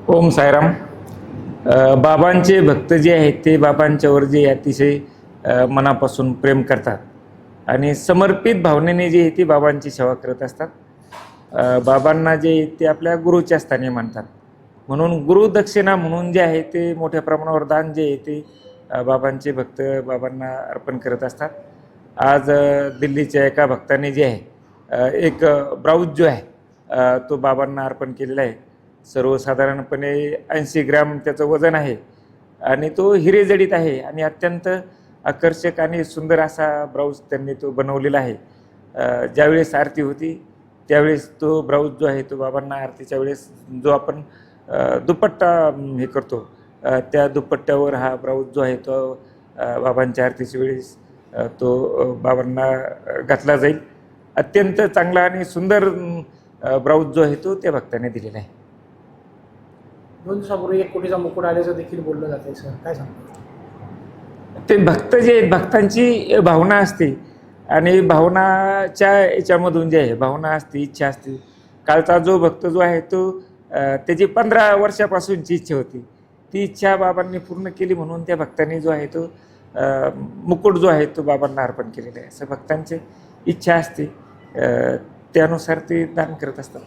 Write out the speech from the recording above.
ओम साईराम. बाबांचे भक्त जे आहेत ते बाबांच्यावर जे अतिशय मनापासून प्रेम करतात आणि समर्पित भावनेने जे आहे ते बाबांची सेवा करत असतात. बाबांना जे ते आपल्या गुरुच्या स्थानी मानतात, म्हणून गुरुदक्षिणा म्हणून जे आहे ते मोठ्या प्रमाणावर दान जे आहे ते बाबांचे भक्त बाबांना अर्पण करत असतात. आज दिल्लीच्या एका भक्ताने जे आहे एक ब्राऊज जो आहे तो बाबांना अर्पण केलेला आहे. सर्वसाधारणपणे 80 ग्रॅम त्याचं वजन आहे आणि तो हिरेजडित आहे आणि अत्यंत आकर्षक आणि सुंदर असा ब्राऊज त्यांनी तो बनवलेला आहे. ज्यावेळेस आरती होती त्यावेळेस तो ब्राऊज जो आहे तो बाबांना आरतीच्या वेळेस जो आपण दुपट्टा हे करतो त्या दुपट्ट्यावर हा ब्राऊज जो आहे तो बाबांच्या आरतीच्या वेळेस तो बाबांना घातला जाईल. अत्यंत चांगला आणि सुंदर ब्राऊज जो आहे तो त्या भक्ताने दिलेला आहे. 2 दिवसापूर्वी 1 कोटीचा मुकुट आल्याचं देखील बोललं जाते सर, काय सांगतो? ते भक्त जे आहेत भक्तांची भावना असते आणि भावनाच्या याच्यामधून जे आहे भावना असते, इच्छा असते. कालचा जो भक्त जो आहे तो त्याची 15 वर्षापासूनची इच्छा होती, ती इच्छा बाबांनी पूर्ण केली म्हणून त्या भक्तांनी जो आहे तो मुकुट जो आहे तो बाबांना अर्पण केलेला आहे. असं भक्तांची इच्छा असते, त्यानुसार ते दान करत असतात.